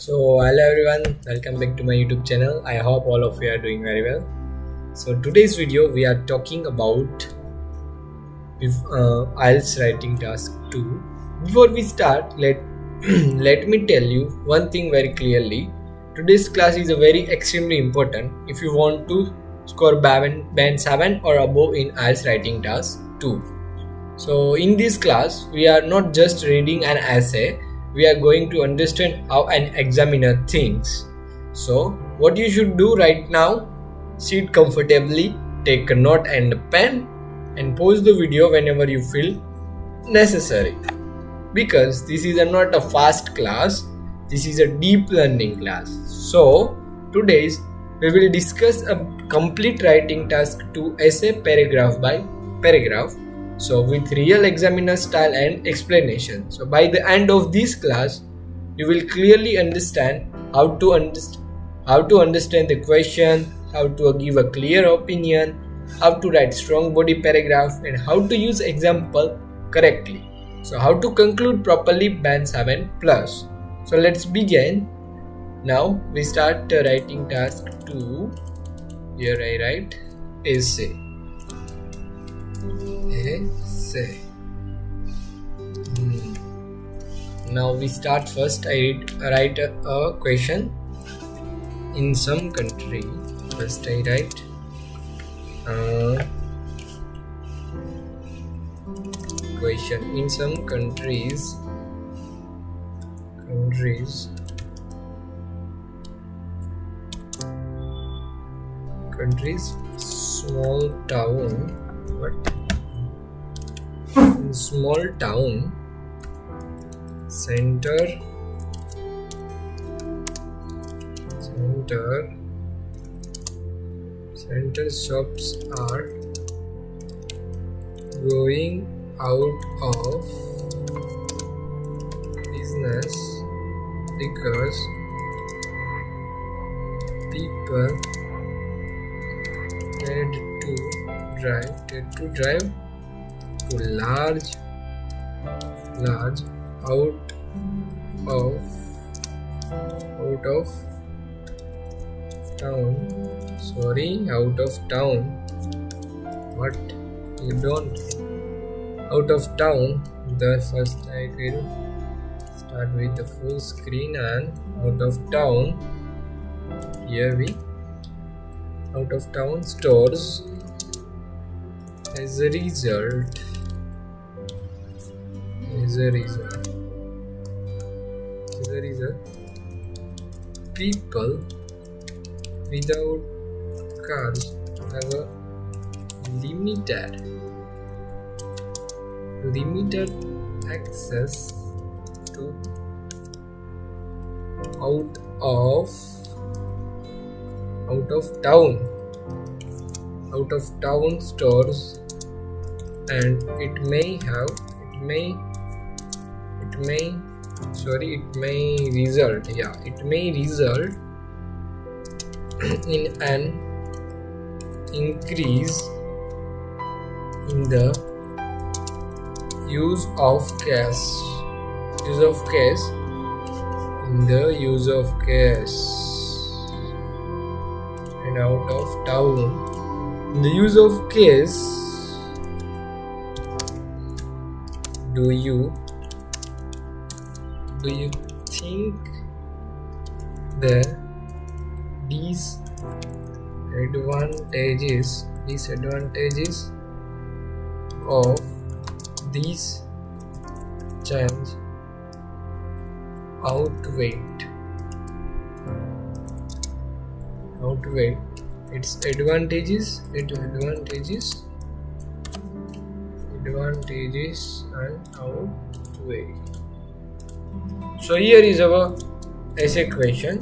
So hello everyone, welcome back to my YouTube channel. I hope all of you are doing very well. So today's video we are talking about IELTS Writing Task 2. Before we start, let me tell you one thing very clearly. Today's class is a very extremely important if you want to score band 7 or above in IELTS Writing Task 2. So in this class we are not just reading an essay, we are going to understand how an examiner thinks. So what you should do right now, sit comfortably, take a note and a pen and pause the video whenever you feel necessary, because this is not a fast class, this is a deep learning class. So today's we will discuss a complete writing task 2 essay paragraph by paragraph, so with real examiner style and explanation. So by the end of this class you will clearly understand how to understand the question, how to give a clear opinion, how to write strong body paragraph, and how to use example correctly. So how to conclude properly band 7 plus. So let's begin. Now we start writing task 2. Here I write essay. Now we start first. I write a question. In some country, first I write question. In some countries small town, in small town center shops are going out of business because people tend to drive to large out of town. What you don't out of town. The first I will start with the full screen and out of town. Here we out of town stores. As a result, people without cars have a limited access to out of town stores, and it may result in an increase in the use of cash and out of town. The use of cash, do you think the disadvantages of this change outweigh its advantages and outweigh. So here is our essay question.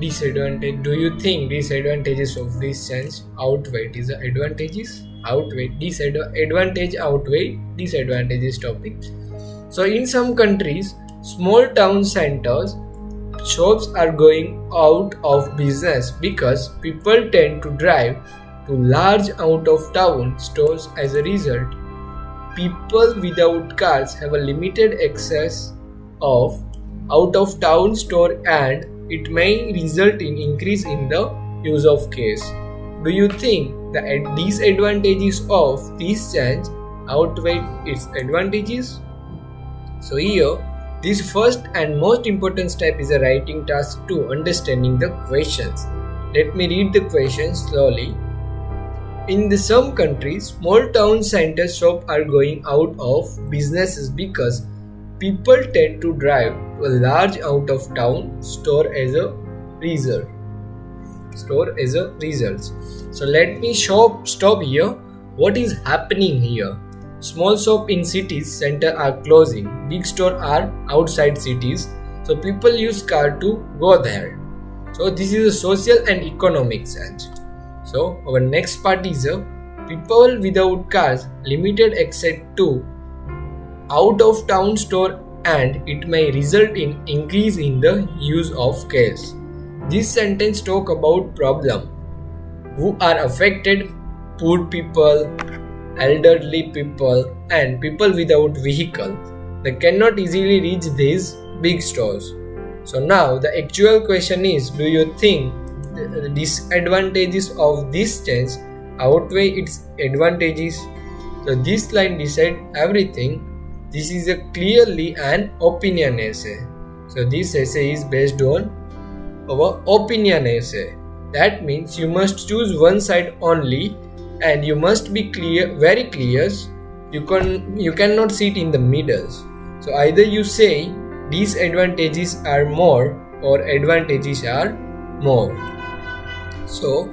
Disadvantage. Do you think disadvantages of this change outweigh disadvantages? Disadvantage outweigh disadvantages topic. So in some countries, small town centers shops are going out of business because people tend to drive to large out of town stores. As a result, people without cars have a limited access of out of town store and it may result in increase in the use of case. Do you think the disadvantages of this change outweigh its advantages? So here, this first and most important step is a writing task to understanding the questions. Let me read the questions slowly. In some countries, small town center shops are going out of businesses because people tend to drive to a large out of town store as a result. So let me stop here. What is happening here? Small shop in cities center are closing. Big store are outside cities. So people use car to go there. So this is a social and economic sense. So our next part is people without cars limited access to out of town store and it may result in increase in the use of cars. This sentence talk about problem who are affected: poor people, elderly people and people without vehicle. They cannot easily reach these big stores. So now the actual question is, do you think the disadvantages of this change outweigh its advantages? So this line decide everything. This is a clearly an opinion essay. So this essay is based on our opinion essay. That means you must choose one side only and you must be very clear. You cannot sit in the middle. So either you say disadvantages are more or advantages are more. So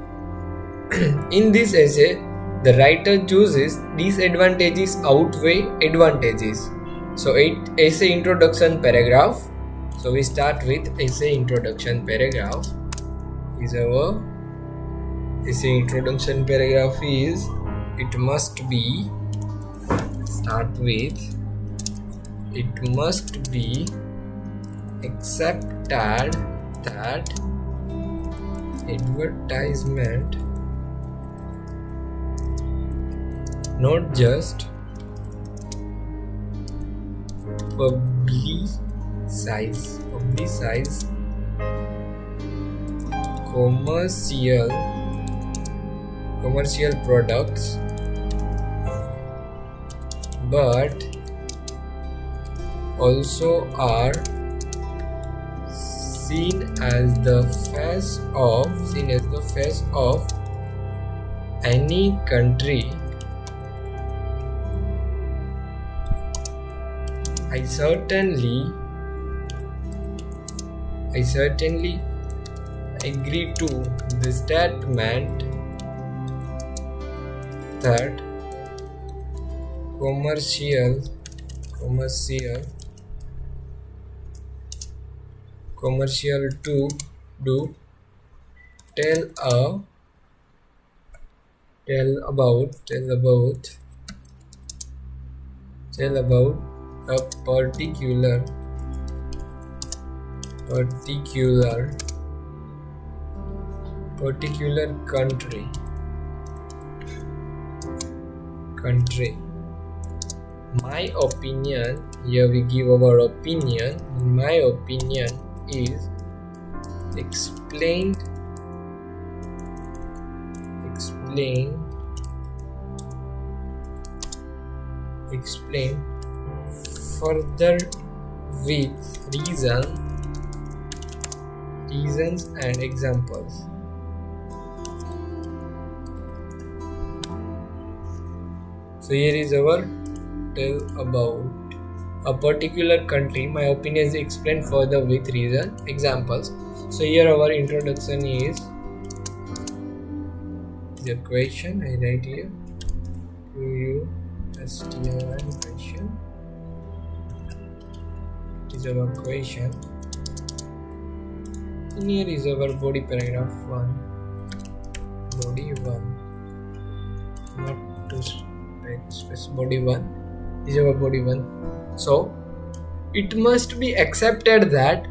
in this essay, the writer chooses disadvantages outweigh advantages. So essay introduction paragraph. So we start with essay introduction paragraph. Is our essay introduction paragraph is it must be accepted that advertisement not just publicize commercial products but also are seen as the face of any country. I certainly agree to the statement that commercial to do tell about a particular country. My opinion, here we give our opinion. My opinion is explain further with reasons and examples. So here is our tell about a particular country. My opinion is explained further with reason examples. So here our introduction is the question. I write here question. It is our question. And here is our body paragraph 1. Not to space. Body 1 is our body 1. So it must be accepted that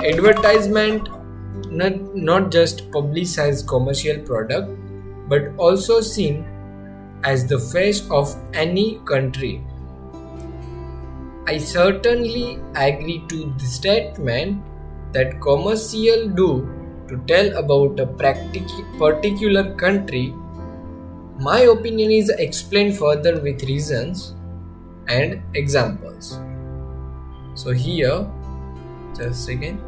advertisement not just publicize commercial product but also seen as the face of any country. I certainly agree to the statement that commercial do to tell about a particular country. My opinion is explained further with reasons and examples. So here, just again.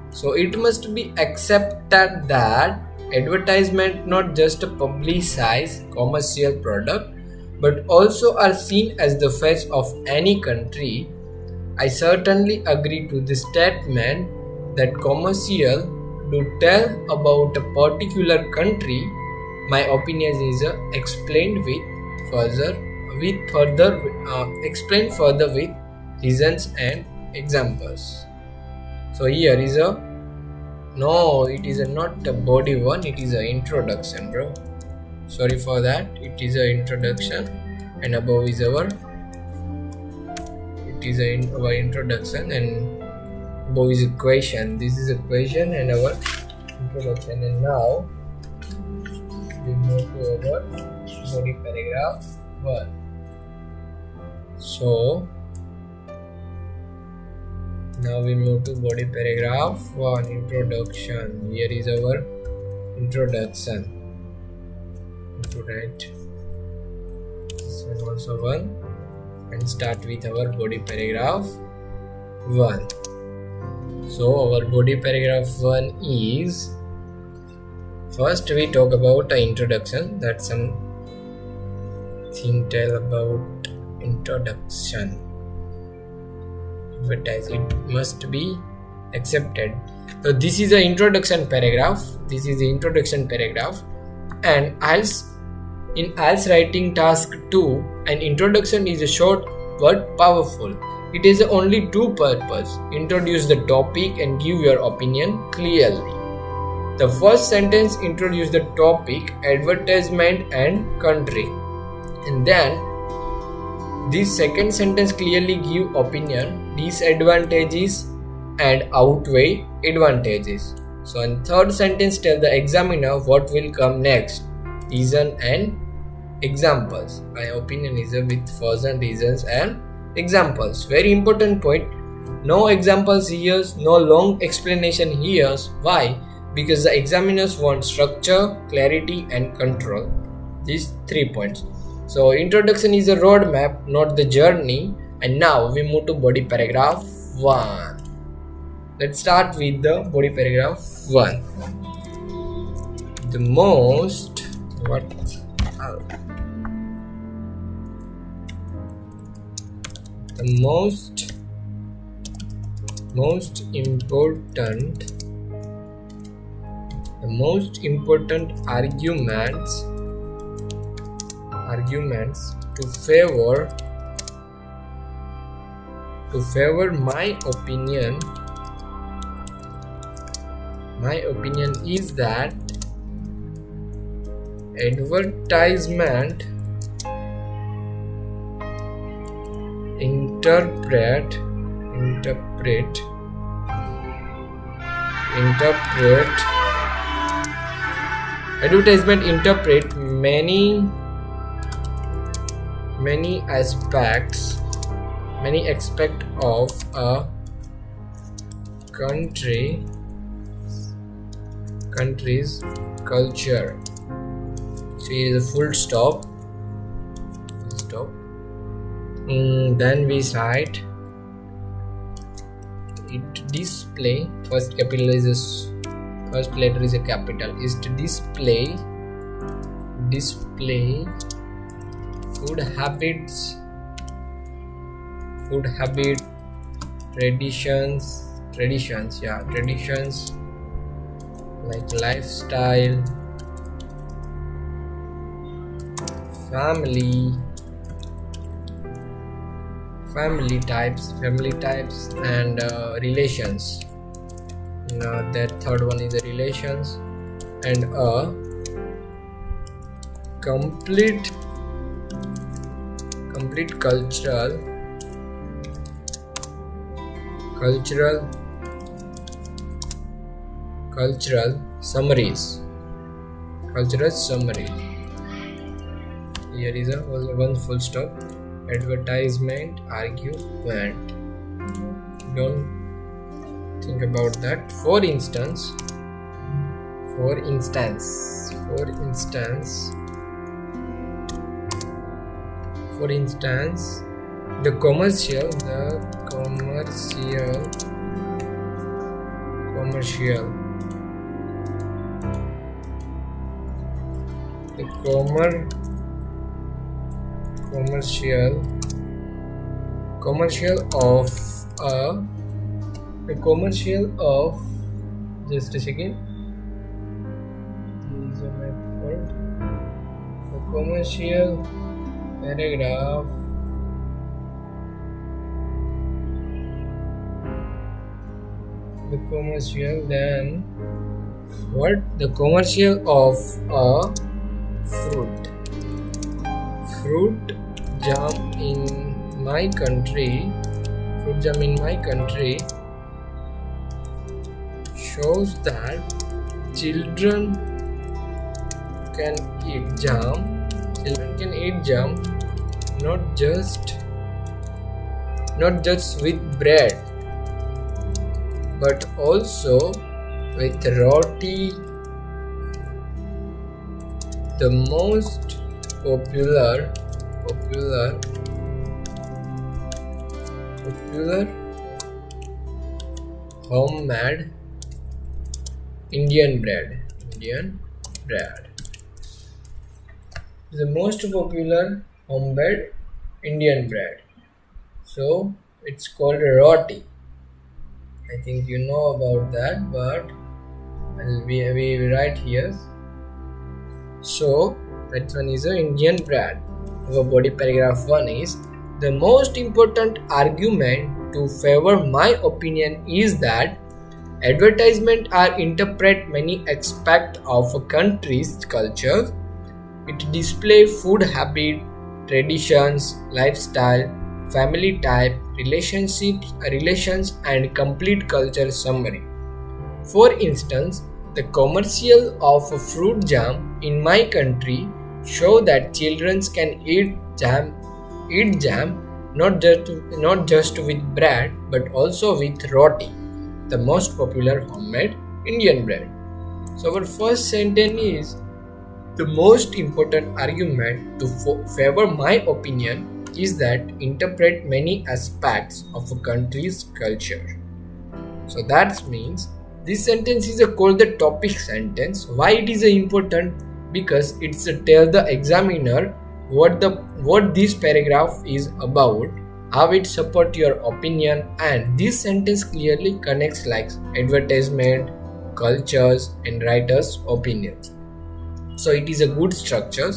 So it must be accepted that advertisement not just a publicized commercial product but also are seen as the face of any country. I certainly agree to the statement that commercial do tell about a particular country. My opinion is explained explained further with reasons and examples. So here is no, it is not a body one, it is an introduction, bro. Sorry for that, it is an introduction, and above is our introduction, and above is a question. This is a question and our introduction, and now we move to our body paragraph 1. So now we move to body paragraph 1, introduction. Here is our introduction. To write this one also 1 and start with our body paragraph 1. So our body paragraph 1 is, first we talk about an introduction, that's something tell about introduction. Advertise, it must be accepted. So this is an introduction paragraph. And in IELTS Writing Task 2, an introduction is a short but powerful. It is only two purposes: introduce the topic and give your opinion clearly. The first sentence introduce the topic, advertisement and country, and then this second sentence clearly give opinion, disadvantages and outweigh advantages. So in third sentence tell the examiner what will come next, reason and examples. My opinion is with further reasons and examples. Very important point. No examples here, no long explanation here. Why? Because the examiners want structure, clarity and control. These 3 points. So introduction is a roadmap, not the journey. And now we move to body paragraph 1. Let's start with the body paragraph 1. The most important arguments to favor my opinion is that advertisement interpret many aspects of a country's culture. So here is a full stop. Then we write it display. First letter is a capital. Is to display food habit, traditions like lifestyle, family types and relations. Now that third one is the relations, and a complete cultural summary here is a one full stop. Advertisement, argument. Don't think about that. For instance, the commercial of just a second. These are my fault. The commercial paragraph the commercial of a fruit jam in my country shows that children can eat jam not just with bread but also with roti. The most popular homemade Indian bread. The most popular homemade Indian bread. So it's called roti. I think you know about that, but we write here. So that one is an Indian bread. Our body paragraph 1 is the most important argument to favor my opinion is that advertisement are interpret many aspects of a country's culture. It display food habit, traditions, lifestyle, family type, relations and complete culture summary. For instance, the commercial of a fruit jam in my country show that children can eat jam not just with bread but also with roti, the most popular homemade Indian bread. So our first sentence is the most important argument to favor my opinion is that interpret many aspects of a country's culture. So that means this sentence is called the topic sentence. Why it is important? Because it's tell the examiner what this paragraph is about, how it support your opinion, and this sentence clearly connects like advertisement, cultures, and writer's opinions. So it is a good structure.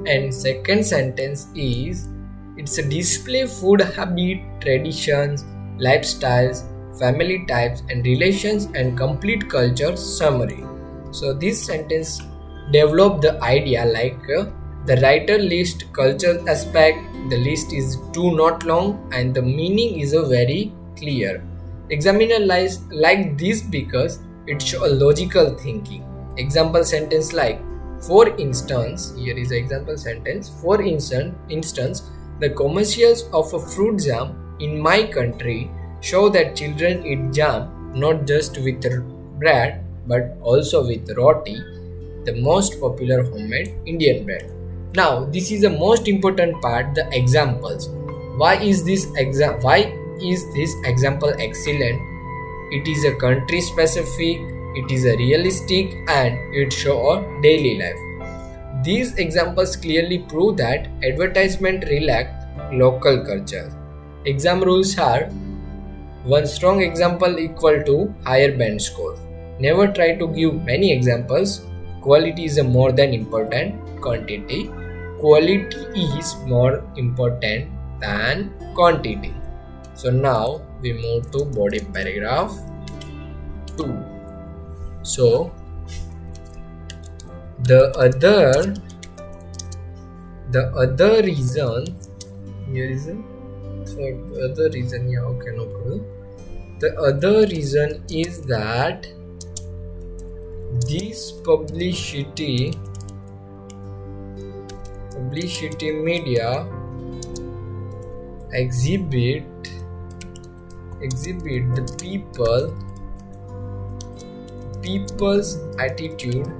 And second sentence is it's a display food habit, traditions, lifestyles, family types, and relations and complete culture summary. So this sentence develop the idea like the writer list culture aspect. The list is too not long and the meaning is very clear. Examiner like this because it show a logical thinking. Example sentence like, for instance, here is an example sentence. For instance, the commercials of a fruit jam in my country show that children eat jam not just with bread but also with roti, the most popular homemade Indian bread. Now this is the most important part, the examples. Why is this example excellent? It is a country specific, it is a realistic, and it show a daily life. These examples clearly prove that advertisement reflect local culture. Exam rules are: one strong example equal to higher band score. Never try to give many examples. Quality is more than important quantity. Quality is more important than quantity. So now we move to body paragraph 2. So the other reason here is the other reason, yeah, okay, no problem. The other reason is that this publicity publicity media exhibit the people's attitude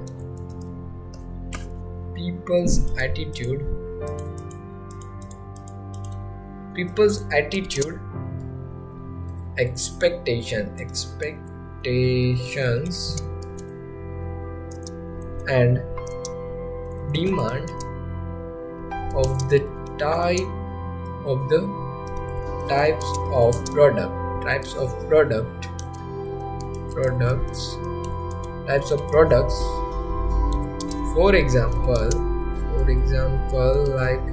expectations and demand of the types of products. For example, like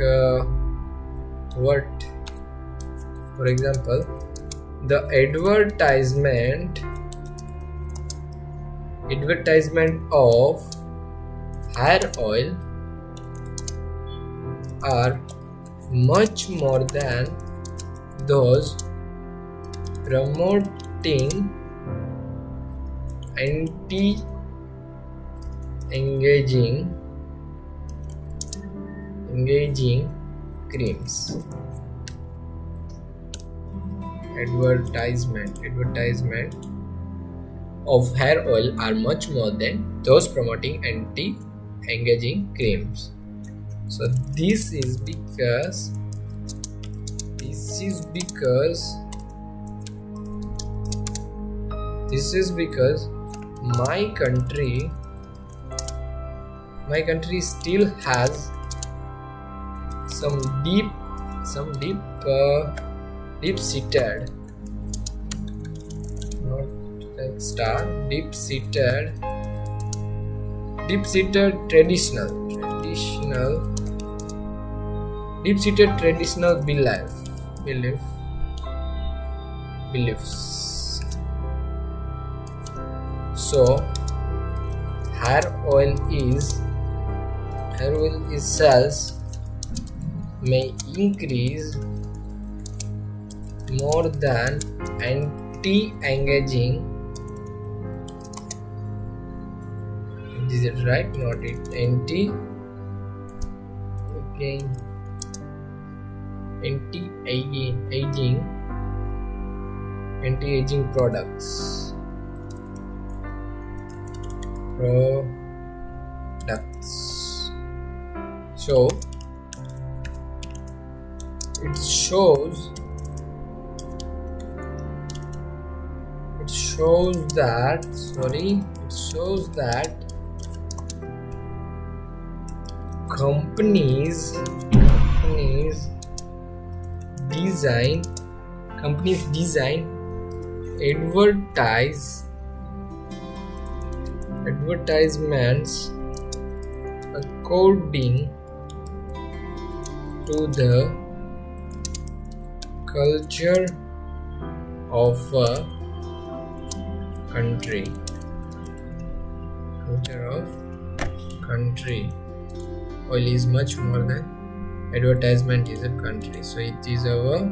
what? For example, the advertisement of hair oil are much more than those promoting anti-aging creams. Advertisement of hair oil are much more than those promoting anti-aging creams. So this is because my country still has some deep-seated, not like star, deep-seated traditional beliefs. So hair oil sales may increase more than anti-aging. Is it right? Not it. Anti-aging products. So it shows that companies design advertisements according to the culture of a country. Oil is much more than advertisement is a country. So it is our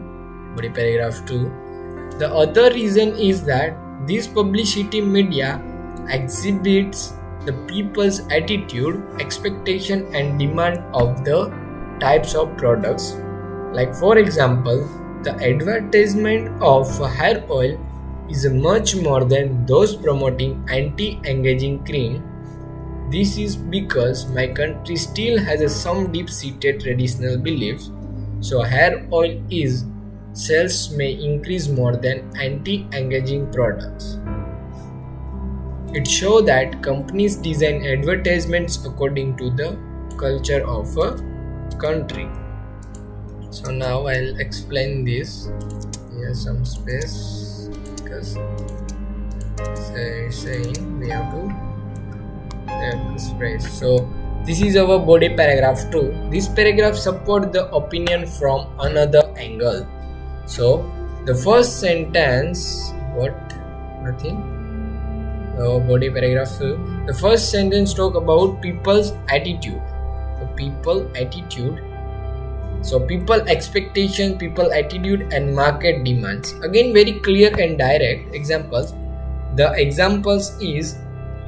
body paragraph 2. The other reason is that this publicity media exhibits the people's attitude, expectation and demand of the types of products. Like for example, the advertisement of hair oil is much more than those promoting anti-aging cream. This is because my country still has some deep-seated traditional beliefs. So hair oil sales may increase more than anti-aging products. It shows that companies design advertisements according to the culture of a country. So now I'll explain this. Here's some space because saying we have to space. So this is our body paragraph 2. This paragraph supports the opinion from another angle. So the first sentence, body paragraph 2. The first sentence talk about people's attitude. So people expectation, people attitude and market demands. Again very clear and direct examples. The examples is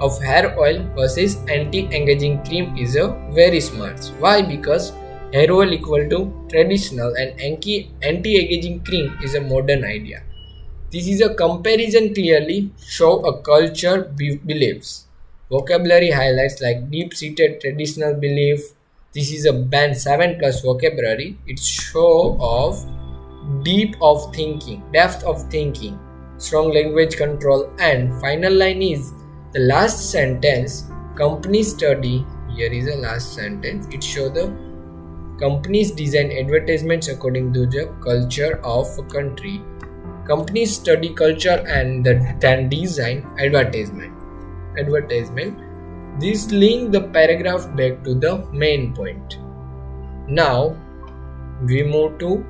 of hair oil versus anti-aging cream is a very smart. Why? Because Hair oil equal to traditional and anti-aging cream is a modern idea. This is a comparison clearly show a culture beliefs. Vocabulary highlights like deep-seated traditional belief. This is a band 7 plus vocabulary. It show of depth of thinking, strong language control, and final line is the last sentence. Company study. Here is the last sentence. It show the companies design advertisements according to the culture of a country. Companies study culture and then design advertisement. This link the paragraph back to the main point. Now we move to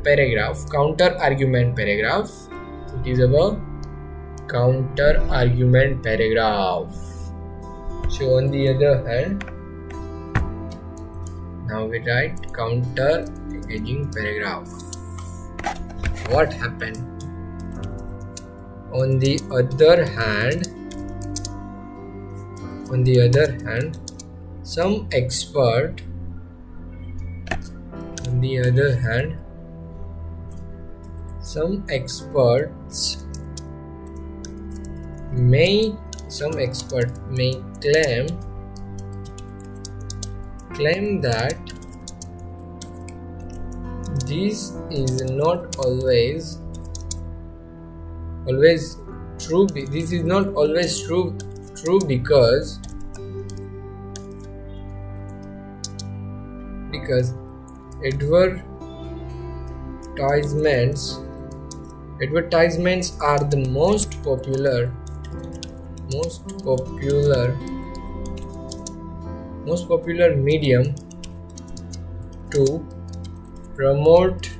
paragraph, counter argument paragraph. It is our counter argument paragraph. So on the other hand, now we write counter engaging paragraph. What happened? On the other hand, some experts may claim that this is not always true. This is not always true because advertisements are the most popular medium to promote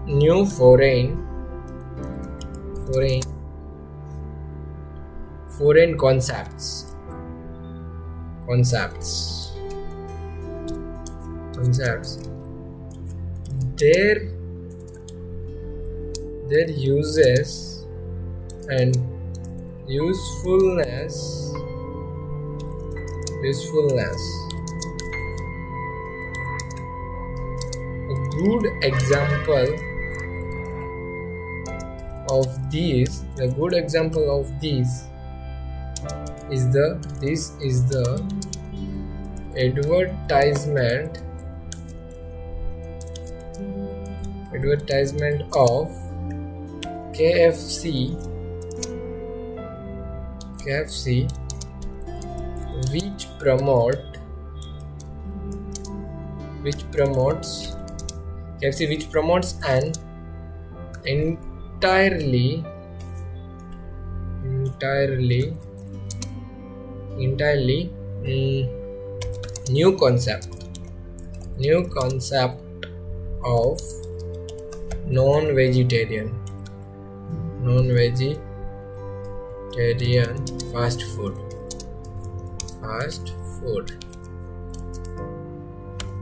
new foreign concepts. Their uses and usefulness. A good example of these is the advertisement of KFC which promotes an entirely new concept of non-vegetarian fast food.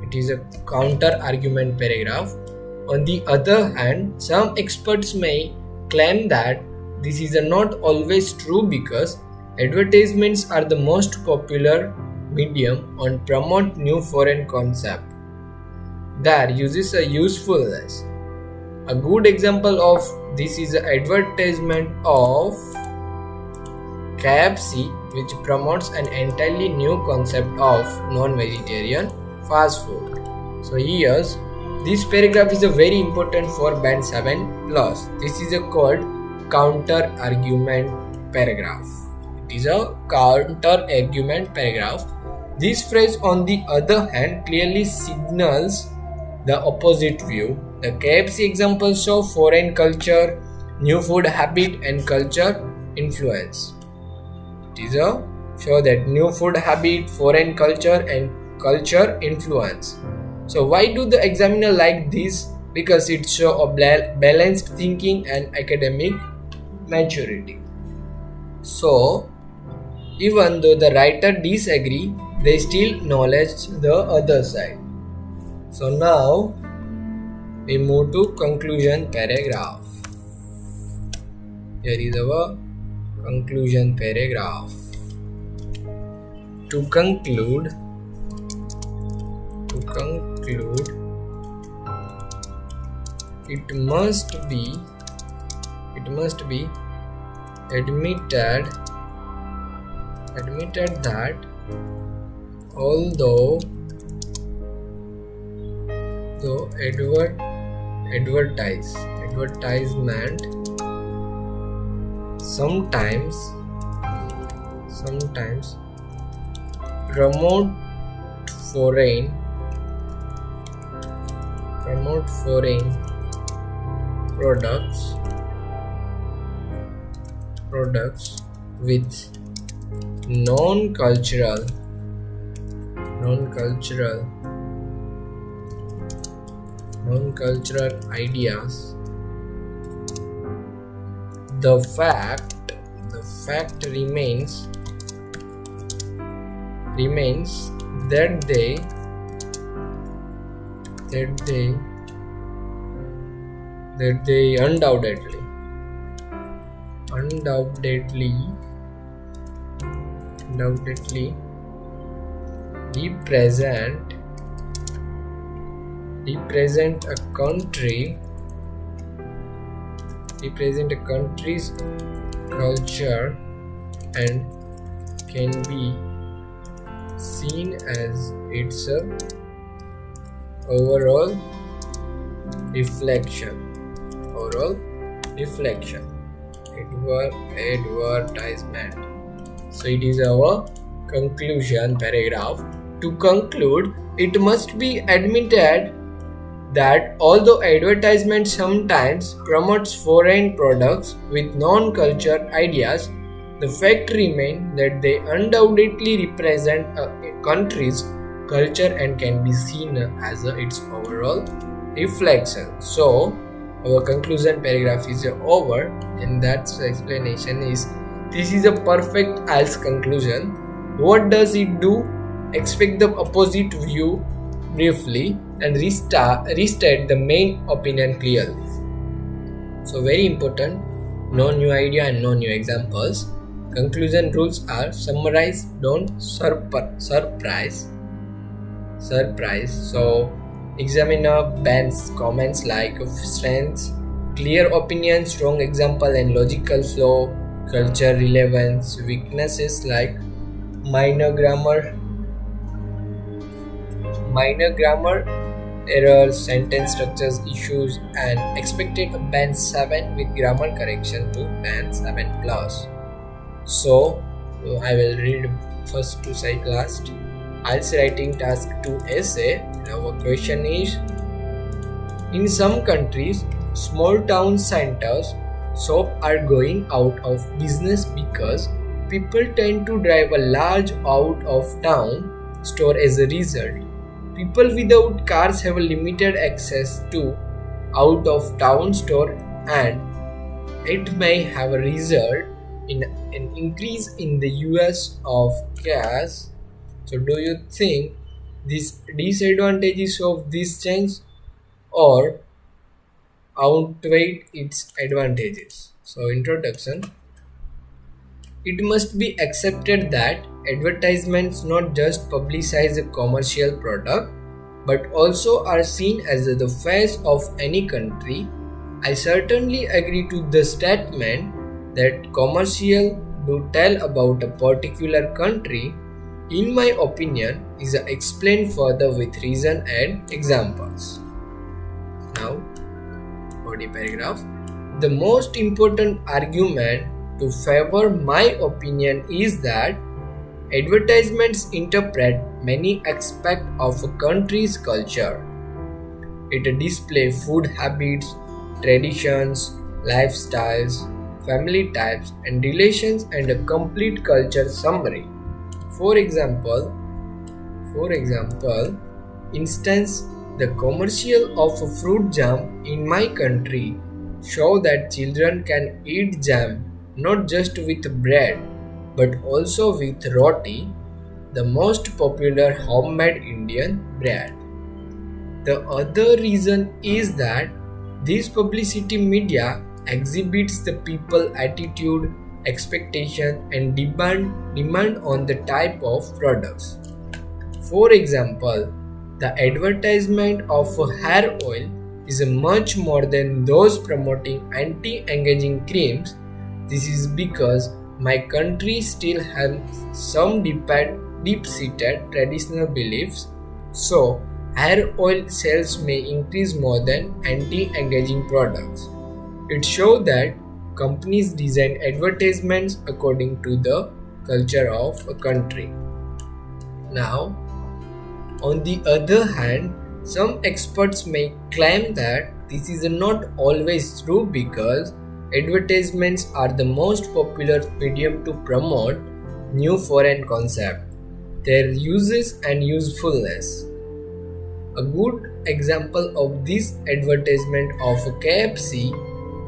It is a counter argument paragraph. On the other hand, some experts may claim that this is not always true because advertisements are the most popular medium on promote new foreign concept. Their uses a usefulness. A good example of this is the advertisement of KFC, which promotes an entirely new concept of non-vegetarian fast food. So here, this paragraph is a very important for band 7 plus. This is a called counter argument paragraph. It is a counter argument paragraph. This phrase, on the other hand, clearly signals the opposite view. The KFC examples show foreign culture, new food habit, and culture influence. It is a show that new food habit, foreign culture, and culture influence. So why do the examiner like this? Because it shows a balanced thinking and academic maturity. So even though the writer disagree, they still acknowledge the other side. So now we move to conclusion paragraph. Here is our conclusion paragraph. To conclude, conclude, it must be admitted that although advertisement sometimes promote foreign products with non-cultural ideas, the fact remains that they undoubtedly represent a country's culture and can be seen as its overall reflection. Advertisement. So it is our conclusion paragraph. To conclude, it must be admitted that although advertisement sometimes promotes foreign products with non-culture ideas, the fact remains that they undoubtedly represent a country's culture and can be seen as its overall reflection. So our conclusion paragraph is over, and that's explanation is this is a perfect IELTS conclusion. What does it do? Expect the opposite view briefly and restate the main opinion clearly. So very important, no new idea and no new examples. Conclusion rules are summarize, don't surprise. So examiner bans comments like strengths, clear opinion, strong example and logical flow, culture relevance, weaknesses like minor grammar errors, sentence structures issues, and expected a band 7 with grammar correction to band 7 plus. So I will read first to say last. IELTS Writing Task 2 essay. Our question is: in some countries, small town centers shops are going out of business because people tend to drive a large out of town store as a result. People without cars have a limited access to out of town store, and it may have a result in an increase in the use of gas. So do you think these disadvantages of this change or outweigh its advantages? So introduction. It must be accepted that advertisements not just publicize a commercial product but also are seen as the face of any country. I certainly agree to the statement that commercial do tell about a particular country, in my opinion, is explained further with reason and examples. Now, body paragraph. The most important argument to favor my opinion is that advertisements interpret many aspects of a country's culture. It displays food habits, traditions, lifestyles, family types, and relations, and a complete culture summary. For example, the commercial of a fruit jam in my country show that children can eat jam not just with bread but also with roti, the most popular homemade Indian bread. The other reason is that this publicity media exhibits the people attitude, expectation and demand on the type of products. For example, The advertisement of hair oil is much more than those promoting anti-aging creams. This is because my country still has some deep-seated traditional beliefs, so hair oil sales may increase more than anti-aging products. It shows that companies design advertisements according to the culture of a country. Now, on the other hand, some experts may claim that this is not always true because advertisements are the most popular medium to promote new foreign concepts, their uses and usefulness. A good example of this advertisement of KFC,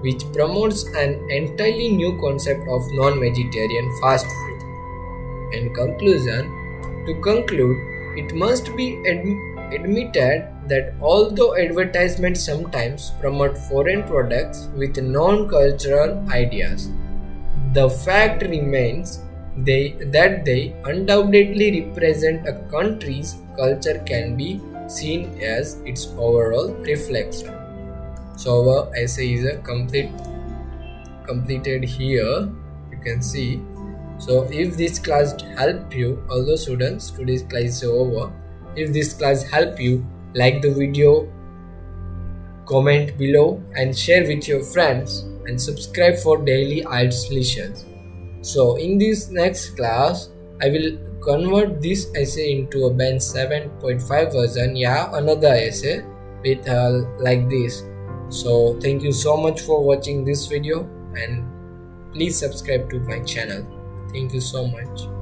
which promotes an entirely new concept of non-vegetarian fast food. In conclusion, to conclude, it must be admitted that although advertisements sometimes promote foreign products with non-cultural ideas, the fact remains that they undoubtedly represent a country's culture can be seen as its overall reflection. So our essay is completed here. You can see. So if this class helped you, although students, today's class is over. If this class helped you, like the video, comment below and share with your friends and subscribe for daily IELTS lessons. So in this next class, I will convert this essay into a band 7.5 version. Yeah, another essay with like this. So thank you so much for watching this video and please subscribe to my channel. Thank you so much.